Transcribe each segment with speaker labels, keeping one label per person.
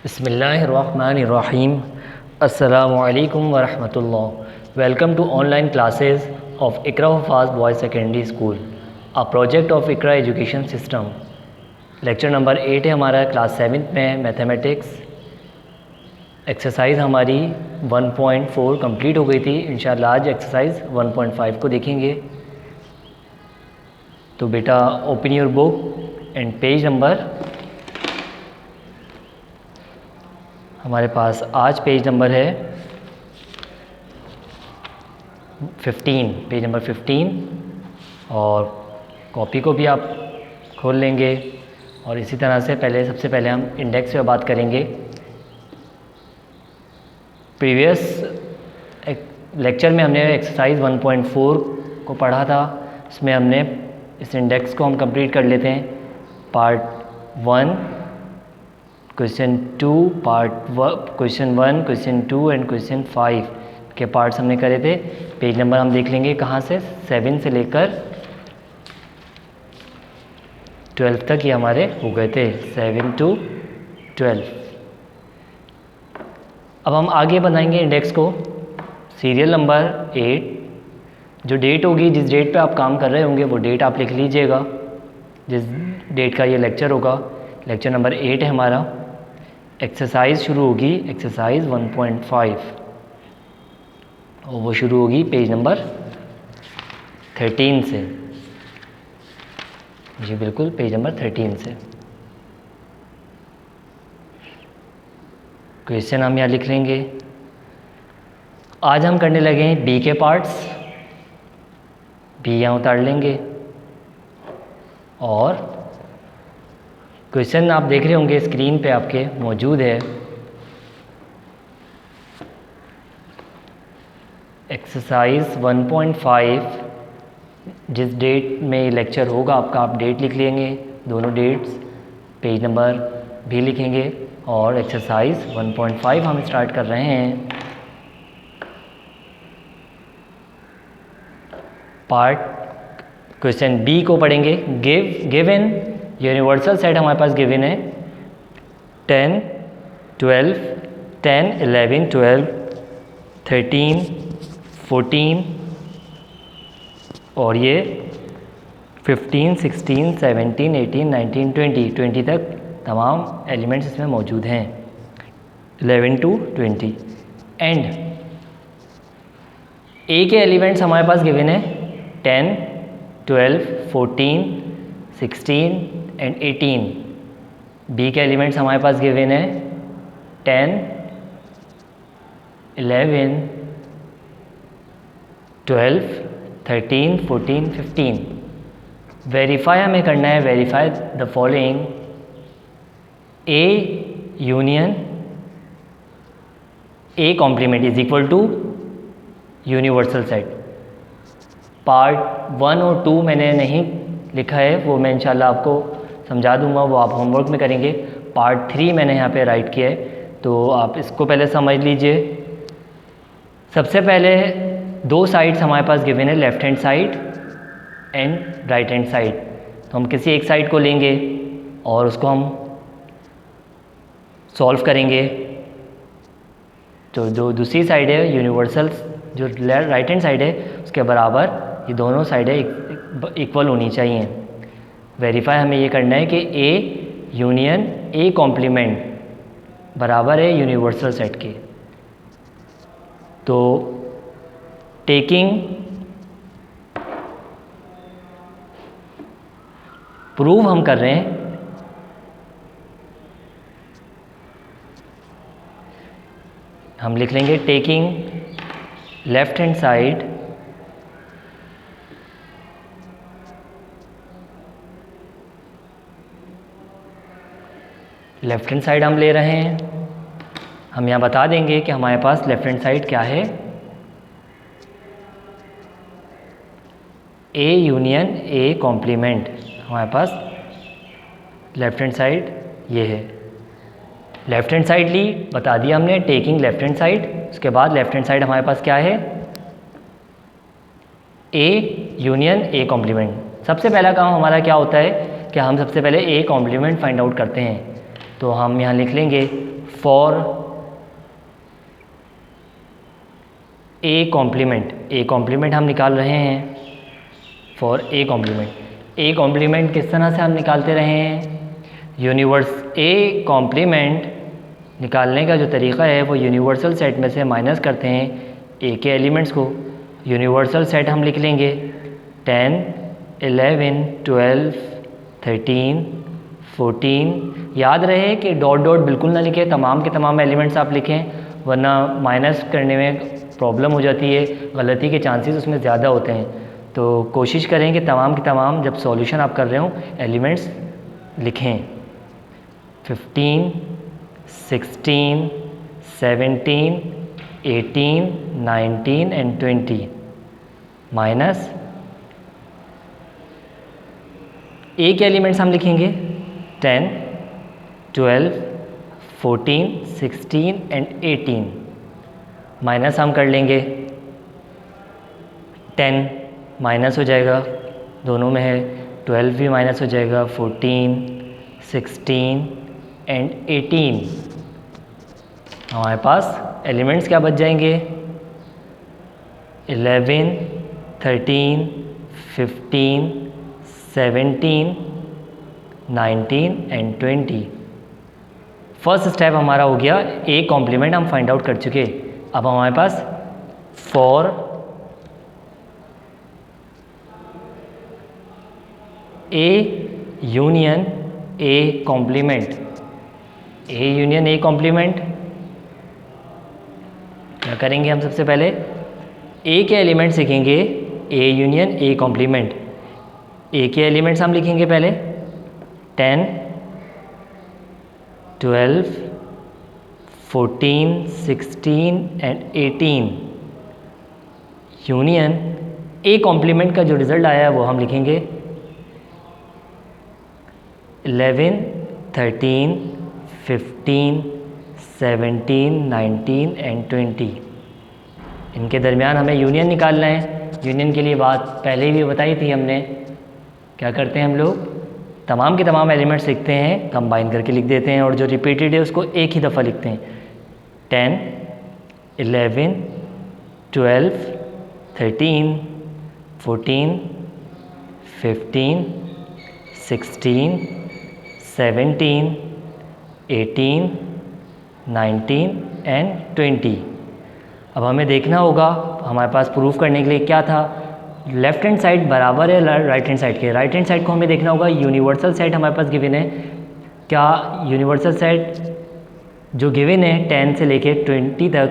Speaker 1: बिस्मिल्लाहिर्रहमानिर्रहीम। अस्सलामुअलैकुम वरहमतुल्लाह। Welcome to online classes of Iqra Hufaz Boys Secondary School, a project of Iqra Education System। Lecture number 8 है हमारा, class 7th में mathematics. Exercise हमारी 1.4 complete हो गई थी। इंशाल्लाह आज एक्सरसाइज 1.5 को देखेंगे। तो बेटा open your book and page number, हमारे पास आज पेज नंबर है 15, पेज नंबर 15। और कॉपी को भी आप खोल लेंगे। और इसी तरह से सबसे पहले हम इंडेक्स पे बात करेंगे। प्रीवियस लेक्चर में हमने एक्सरसाइज 1.4 को पढ़ा था। इसमें हमने इस इंडेक्स को हम कंप्लीट कर लेते हैं। Part 1 question 2, question 1, question 2 and question 5 के पार्ट्स हमने करे थे। पेज नंबर हम देख लेंगे कहाँ से, 7 से लेकर 12 तक ये हमारे हो गए थे, 7 to 12। अब हम आगे बनाएंगे इंडेक्स को। सीरियल नंबर 8, जो डेट होगी, जिस डेट पे आप काम कर रहे होंगे वो डेट आप लिख लीजिएगा, जिस डेट का ये लेक्चर होगा। लेक्चर नंबर 8 है हमारा। एक्सरसाइज शुरू होगी एक्सरसाइज 1.5 और वो शुरू होगी पेज नंबर 13 से। जी बिल्कुल, पेज नंबर 13 से। क्वेश्चन हम यहाँ लिख लेंगे। आज हम करने लगे हैं बी के पार्ट्स। बी यहाँ उतार लेंगे और क्वेश्चन आप देख रहे होंगे स्क्रीन पे आपके मौजूद है। एक्सरसाइज 1.5, जिस डेट में ये लेक्चर होगा आपका, आप डेट लिख लेंगे, दोनों डेट्स, पेज नंबर भी लिखेंगे। और एक्सरसाइज 1.5 हम स्टार्ट कर रहे हैं। पार्ट क्वेश्चन बी को पढ़ेंगे। गिवन यूनिवर्सल सेट हमारे पास गिवन है 10, 12, 10, 11, 12, 13, 14 और ये 15, 16, 17, 18, 19, 20 तक तमाम एलिमेंट्स इसमें मौजूद हैं, 11 to 20। एंड ए के एलिमेंट्स हमारे पास गिवन है 10, 12, 14, 16 एंड 18। बी के एलिमेंट्स हमारे पास गिवन है 10, 11, 12, 13, 14, 15। वेरीफाई हमें करना है, verify the following. A union A complement is equal to universal set. Part 1 और 2 मैंने नहीं लिखा है, वो मैं इंशाल्लाह आपको समझा दूंगा, वो आप होमवर्क में करेंगे। पार्ट 3 मैंने यहाँ पे राइट किया है, तो आप इसको पहले समझ लीजिए। सबसे पहले दो साइड्स हमारे पास गिवन है, left hand side and right hand side. तो हम किसी एक साइड को लेंगे और उसको हम सॉल्व करेंगे। तो जो दूसरी साइड है यूनिवर्सल, जो राइट हैंड साइड है, उसके बराबर ये दोनों साइडें इक्वल होनी चाहिए। वेरीफाई हमें ये करना है कि ए यूनियन ए कॉम्प्लीमेंट बराबर है यूनिवर्सल सेट के। तो टेकिंग प्रूव हम कर रहे हैं। हम लिख लेंगे taking left hand side left hand side हम ले रहे हैं। हम यहाँ बता देंगे कि हमारे पास लेफ्ट हैंड साइड क्या है, ए यूनियन ए कॉम्प्लीमेंट। हमारे पास लेफ्ट हैंड साइड ये है। लेफ्ट हैंड साइड ली, बता दिया हमने, टेकिंग लेफ्ट हैंड साइड। उसके बाद लेफ्ट हैंड साइड हमारे पास क्या है, ए यूनियन ए कॉम्प्लीमेंट। सबसे पहला काम हमारा क्या होता है कि हम सबसे पहले ए कॉम्प्लीमेंट फाइंड आउट करते हैं। तो हम यहाँ लिख लेंगे फॉर ए कॉम्प्लीमेंट हम निकाल रहे हैं फॉर ए कॉम्प्लीमेंट किस तरह से हम निकालते रहे हैं, ए कॉम्प्लीमेंट निकालने का जो तरीक़ा है वो यूनिवर्सल सेट में से माइनस करते हैं ए के एलिमेंट्स को। यूनिवर्सल सेट हम लिख लेंगे 10, 11, 12, 13, 14। याद रहे कि डॉट डॉट बिल्कुल ना लिखें, तमाम के तमाम एलिमेंट्स आप लिखें, वरना माइनस करने में प्रॉब्लम हो जाती है, गलती के चांसेस उसमें ज़्यादा होते हैं। तो कोशिश करें कि तमाम के तमाम जब सॉल्यूशन आप कर रहे हो एलिमेंट्स लिखें। 15, 16, 17, 18, 19 एंड 20 माइनस ए के एलिमेंट्स हम लिखेंगे 10, 12, 14, 16 एंड 18 माइनस हम कर लेंगे 10 माइनस हो जाएगा, दोनों में है, 12 भी माइनस हो जाएगा, 14, 16 एंड 18। हमारे पास एलिमेंट्स क्या बच जाएंगे 11, 13, 15, 17, 19 एंड 20। फर्स्ट स्टेप हमारा हो गया ए कॉम्प्लीमेंट हम फाइंड आउट कर चुके। अब हमारे पास for a union A complement, क्या करेंगे हम सबसे पहले ए के एलिमेंट्स लिखेंगे, ए यूनियन ए कॉम्प्लीमेंट। ए के एलिमेंट्स हम लिखेंगे पहले 10, 12, 14, 16 एंड 18 यूनियन ए कॉम्प्लीमेंट का जो रिज़ल्ट आया है वो हम लिखेंगे 11, 13, 15, 17, 19 एंड 20। इनके दरमियान हमें यूनियन निकालना है। यूनियन के लिए बात पहले भी बताई थी हमने। क्या करते हैं हम लोग तमाम के तमाम एलिमेंट्स लिखते हैं, कंबाइन करके लिख देते हैं, और जो रिपीटेड है उसको एक ही दफ़ा लिखते हैं। 10, 11, 12, 13, 14, 15, 16, 17, 18, 19 एंड 20। अब हमें देखना होगा हमारे पास प्रूफ करने के लिए क्या था, लेफ़्ट हैंड साइड बराबर है राइट हैंड साइड के। राइट हैंड साइड को हमें देखना होगा, यूनिवर्सल सेट हमारे पास गिवन है। क्या यूनिवर्सल सेट जो गिवन है 10 से लेके 20 तक,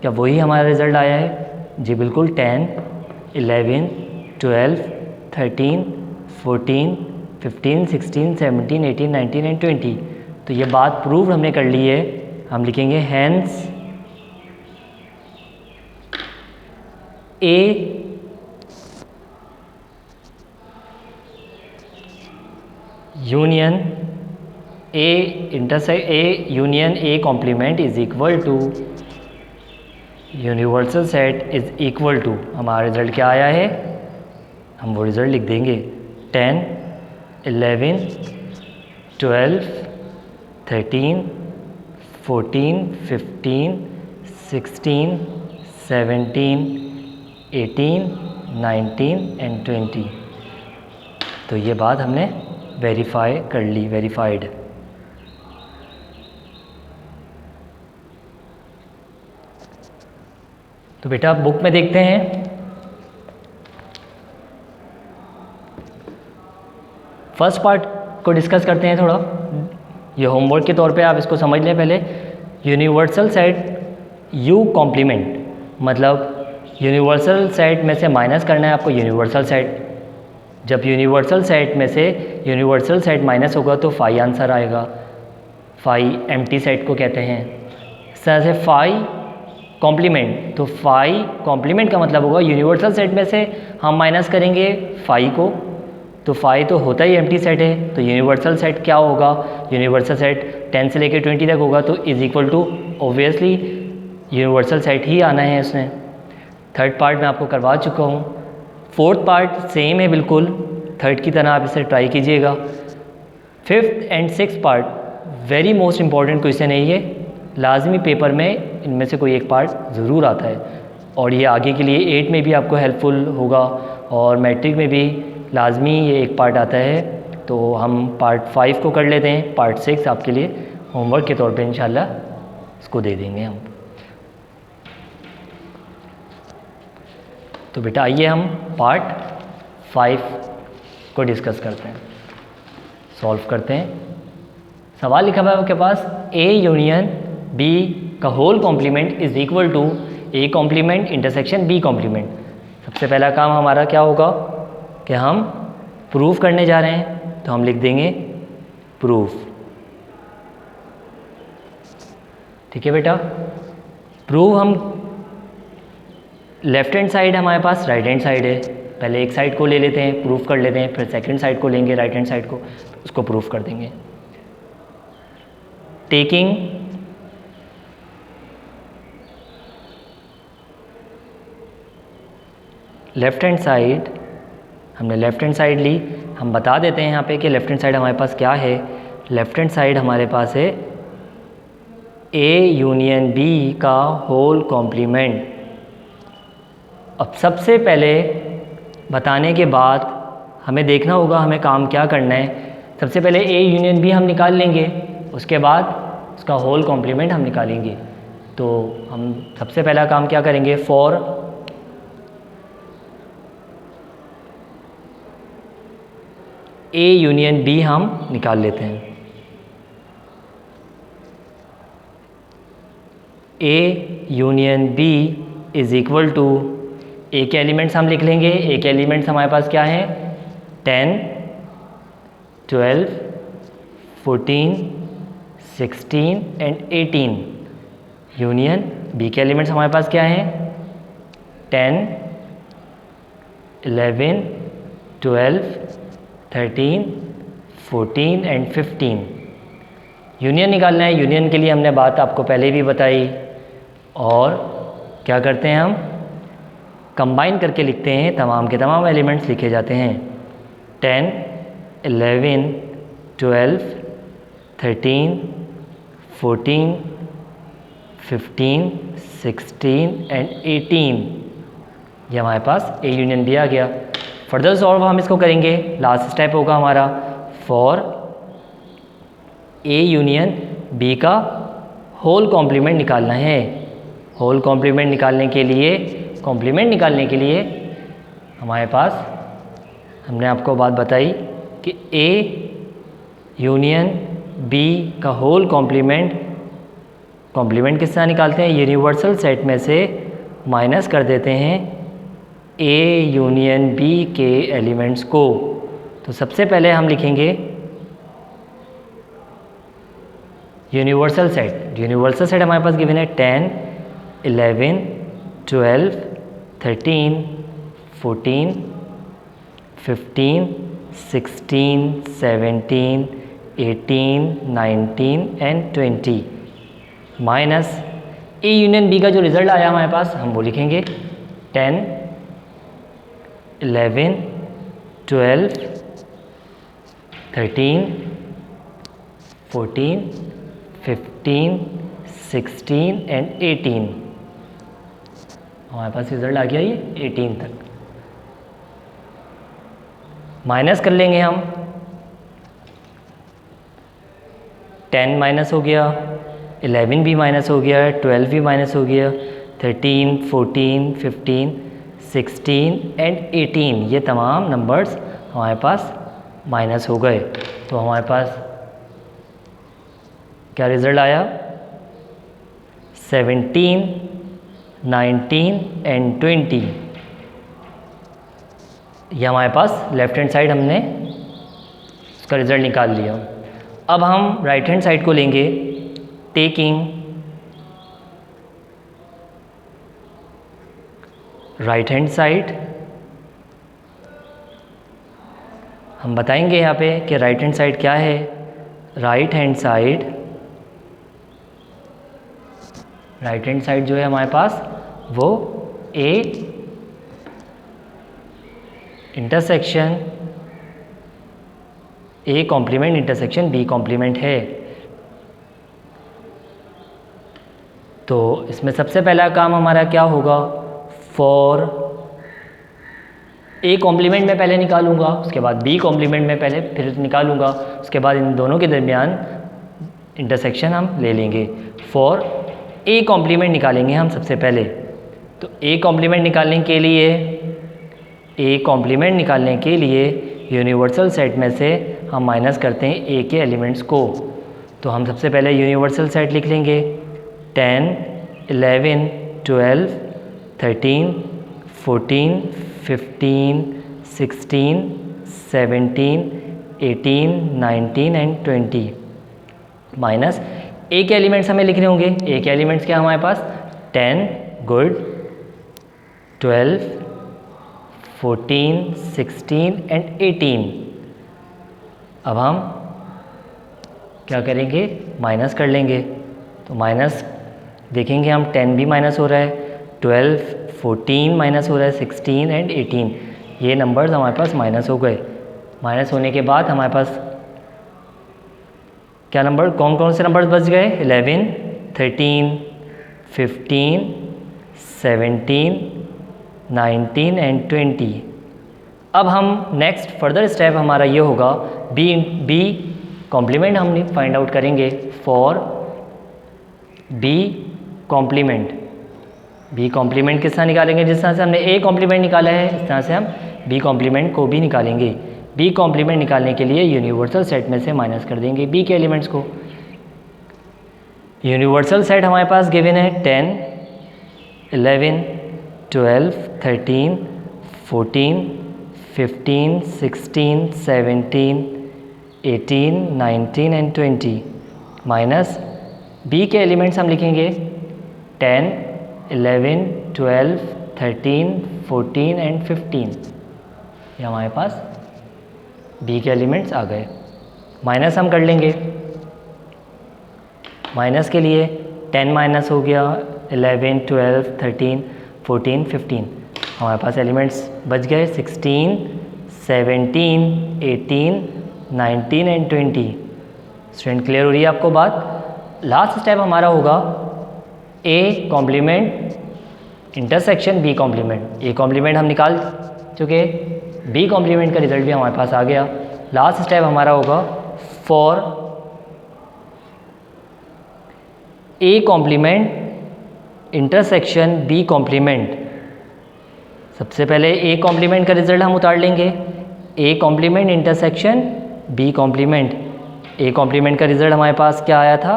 Speaker 1: क्या वही हमारा रिज़ल्ट आया है? जी बिल्कुल, 10, 11, 12, 13, 14, 15, 16, 17, 18, 19 एंड 20। तो ये बात प्रूव हमने कर ली है। हम लिखेंगे hence A union A union A complement is equal to universal set is equal to, हमारा रिज़ल्ट क्या आया है हम वो रिज़ल्ट लिख देंगे 10, 11, 12, 13, 14, 15, 16, 17, 18, 19 एंड 20। तो ये बात हमने वेरीफाई कर ली, वेरीफाइड। तो बेटा आप बुक में देखते हैं, फर्स्ट पार्ट को डिस्कस करते हैं थोड़ा। ये होमवर्क के तौर पे आप इसको समझ लें पहले। यूनिवर्सल सेट यू कॉम्प्लीमेंट, मतलब यूनिवर्सल सेट में से माइनस करना है आपको यूनिवर्सल सेट। जब यूनिवर्सल सेट में से यूनिवर्सल सेट माइनस होगा तो फाई आंसर आएगा। फाई एम्प्टी सेट को कहते हैं। इस तरह से फाई कॉम्प्लीमेंट, तो फाई कॉम्प्लीमेंट का मतलब होगा यूनिवर्सल सेट में से हम माइनस करेंगे फाई को, तो फाई तो होता ही एम्प्टी सेट है। तो यूनिवर्सल सेट क्या होगा, यूनिवर्सल सेट 10 से लेकर 20 तक होगा, तो is equal to obviously universal set ही आना है इसमें। थर्ड पार्ट मैं आपको करवा चुका हूँ। फोर्थ पार्ट सेम है बिल्कुल, थर्ड की तरह आप इसे ट्राई कीजिएगा। Fifth and six part very most important question है ये। लाजमी पेपर में इनमें से कोई एक पार्ट ज़रूर आता है, और ये आगे के लिए 8 में भी आपको हेल्पफुल होगा और मैट्रिक में भी लाजमी ये एक पार्ट आता है। तो हम पार्ट 5 को कर लेते हैं, पार्ट 6 आपके लिए होमवर्क के तौर पे इंशाल्लाह इसको दे देंगे हम। तो बेटा आइए हम पार्ट 5 को डिस्कस करते हैं, सॉल्व करते हैं। सवाल लिखा हुआ है आपके पास, ए यूनियन बी का whole complement is equal to A complement intersection B complement. सबसे पहला काम हमारा क्या होगा कि हम प्रूफ करने जा रहे हैं, तो हम लिख देंगे प्रूफ। ठीक है बेटा, प्रूफ हम लेफ्ट हैंड साइड हमारे पास राइट हैंड साइड है, पहले एक साइड को ले लेते हैं, प्रूफ कर लेते हैं, फिर सेकंड साइड को लेंगे राइट हैंड साइड को, उसको प्रूफ कर देंगे। टेकिंग लेफ्ट हैंड साइड, हमने लेफ्ट हैंड साइड ली, हम बता देते हैं यहाँ पे कि लेफ्ट हैंड साइड हमारे पास क्या है। लेफ्ट हैंड साइड हमारे पास है ए यूनियन बी का होल कॉम्प्लीमेंट। अब सबसे पहले बताने के बाद हमें देखना होगा हमें काम क्या करना है। सबसे पहले ए यूनियन बी हम निकाल लेंगे, उसके बाद उसका होल कॉम्प्लीमेंट हम निकालेंगे। तो हम सबसे पहला काम क्या करेंगे, फॉर ए यूनियन बी हम निकाल लेते हैं। A union b is equal to, a के एलिमेंट्स हम लिख लेंगे। ए के एलिमेंट्स हमारे पास क्या हैं, 10, 12, 14, 16 एंड 18। यूनियन बी के एलिमेंट्स हमारे पास क्या हैं, 10, 11, 12, 13, 14 एंड 15। यूनियन निकालना है। यूनियन के लिए हमने बात आपको पहले भी बताई, और क्या करते हैं हम कंबाइन करके लिखते हैं, तमाम के तमाम एलिमेंट्स लिखे जाते हैं। 10, 11, 12, 13, 14, 15, 16 एंड 18। ये हमारे पास ए यूनियन बी आ गया। फर्दर सॉल्व हम इसको करेंगे, लास्ट स्टेप होगा हमारा फॉर ए यूनियन बी का होल कॉम्प्लीमेंट निकालना है। होल कॉम्प्लीमेंट निकालने के लिए हमारे पास, हमने आपको बात बताई कि ए यूनियन बी का होल कॉम्प्लीमेंट किस तरह निकालते हैं, यूनिवर्सल सेट में से माइनस कर देते हैं ए यूनियन बी के एलिमेंट्स को। तो सबसे पहले हम लिखेंगे यूनिवर्सल सेट हमारे पास गिवन है 10, 11, 12, 13, 14, 15, 16, 17, 18, 19 and 20 minus A union B का जो रिज़ल्ट आया हमारे पास हम वो लिखेंगे 10, 11, 12, 13, 14, 15, 16 एंड 18। हमारे पास रिज़ल्ट आ गया ये 18 तक। माइनस कर लेंगे हम, 10 माइनस हो गया, 11 भी माइनस हो गया, 12 भी माइनस हो गया, 13, 14, 15, 16 एंड 18 ये तमाम नंबर्स हमारे पास माइनस हो गए। तो हमारे पास क्या रिज़ल्ट आया, 17, 19 एंड 20। ये हमारे पास लेफ्ट हैंड साइड हमने उसका रिज़ल्ट निकाल लिया। अब हम राइट हैंड साइड को लेंगे। टेकिंग राइट हैंड साइड, हम बताएंगे यहाँ पे कि राइट हैंड साइड क्या है। राइट हैंड साइड जो है हमारे पास वो A intersection A complement intersection B complement है। तो इसमें सबसे पहला काम हमारा क्या होगा, फॉर ए कॉम्प्लीमेंट में पहले निकालूंगा, उसके बाद बी कॉम्प्लीमेंट में पहले फिर निकालूंगा, उसके बाद इन दोनों के दरमियान इंटरसेक्शन हम ले लेंगे। फॉर ए कॉम्प्लीमेंट निकालेंगे हम सबसे पहले। तो ए कॉम्प्लीमेंट निकालने के लिए यूनिवर्सल सेट में से हम माइनस करते हैं ए के एलिमेंट्स को। तो हम सबसे पहले यूनिवर्सल सेट लिख लेंगे 10, 11, 12, 13, 14, 15, 16, 17, 18, 19 एंड 20 माइनस ए के एलिमेंट्स हमें लिखने होंगे। ए के एलिमेंट्स क्या हमारे पास 10 गुड, 12, 14, 16 एंड 18। अब हम क्या करेंगे, माइनस कर लेंगे। तो माइनस देखेंगे हम 10 भी माइनस हो रहा है, 12, 14 माइनस हो रहा है, 16 एंड 18 ये नंबर्स हमारे पास माइनस हो गए। माइनस होने के बाद हमारे पास क्या नंबर, कौन कौन से नंबर्स बच गए, 11, 13, 15, 17, 19 एंड 20। अब हम नेक्स्ट फर्दर स्टेप हमारा ये होगा, बी कॉम्प्लीमेंट हम फाइंड आउट करेंगे। फॉर बी कॉम्प्लीमेंट किस तरह निकालेंगे, जिस तरह से हमने ए कॉम्प्लीमेंट निकाला है इस तरह से हम बी कॉम्प्लीमेंट को भी निकालेंगे। बी कॉम्प्लीमेंट निकालने के लिए यूनिवर्सल सेट में से माइनस कर देंगे बी के एलिमेंट्स को। यूनिवर्सल सेट हमारे पास गिवन है 10, 11, 12, 13, 14, 15, 16, 17, 18, 19 एंड 20 माइनस बी के एलिमेंट्स हम लिखेंगे 10, 11, 12, 13, 14 एंड 15। ये हमारे पास बी के एलिमेंट्स आ गए। माइनस हम कर लेंगे। माइनस के लिए 10 माइनस हो गया, 11, 12, 13, 14, 15 हमारे पास एलिमेंट्स बच गए 16, 17, 18, 19 एंड 20। स्टूडेंट क्लियर हो रही है आपको बात। लास्ट स्टेप हमारा होगा A complement intersection B complement. A complement हम निकाल चुके, बी कॉम्प्लीमेंट का रिजल्ट भी हमारे पास आ गया। लास्ट स्टेप हमारा होगा for A complement intersection B complement. सबसे पहले ए कॉम्प्लीमेंट का रिजल्ट हम उतार लेंगे, A complement intersection B complement. A complement का रिजल्ट हमारे पास क्या आया था,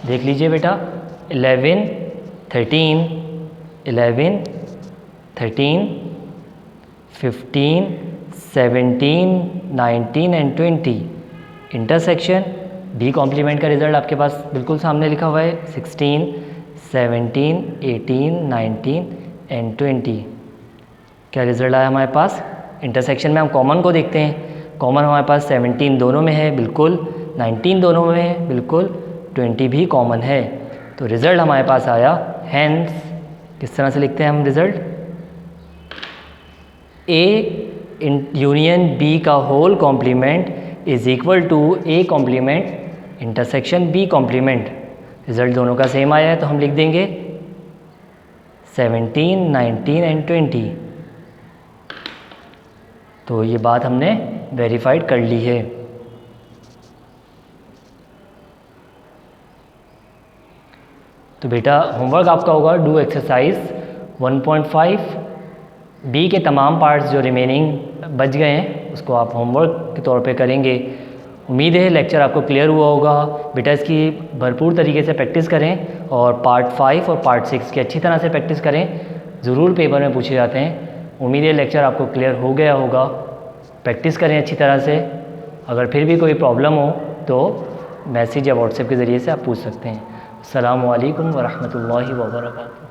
Speaker 1: देख लीजिए बेटा, 11, 13, 11, 13, 15, 17, 19 एंड 20। इंटरसेक्शन बी कॉम्प्लीमेंट का रिजल्ट आपके पास बिल्कुल सामने लिखा हुआ है, 16, 17, 18, 19 एंड 20। क्या रिजल्ट आया हमारे पास। इंटरसेक्शन में हम कॉमन को देखते हैं। कॉमन हमारे पास 17 दोनों में है बिल्कुल, 19 दोनों में है बिल्कुल, 20 भी कॉमन है। तो रिज़ल्ट हमारे पास आया। हैंस किस तरह से लिखते हैं हम रिज़ल्ट, ए यूनियन बी का whole complement is equal to A complement intersection B complement. Result दोनों का सेम आया है तो हम लिख देंगे 17, 19 एंड 20। तो ये बात हमने वेरीफाइड कर ली है। तो बेटा होमवर्क आपका होगा, डू एक्सरसाइज 1.5 बी के तमाम पार्ट्स जो रिमेनिंग बच गए हैं उसको आप होमवर्क के तौर पे करेंगे। उम्मीद है लेक्चर आपको क्लियर हुआ होगा। बेटा इसकी भरपूर तरीके से प्रैक्टिस करें और पार्ट 5 और पार्ट 6 की अच्छी तरह से प्रैक्टिस करें, ज़रूर पेपर में पूछे जाते हैं। उम्मीद है लेक्चर आपको क्लियर हो गया होगा। प्रैक्टिस करें अच्छी तरह से। अगर फिर भी कोई प्रॉब्लम हो तो मैसेज या व्हाट्सएप के ज़रिए से आप पूछ सकते हैं। अस्सलामु अलैकुम वरहमतुल्लाहि वबरकातुहू।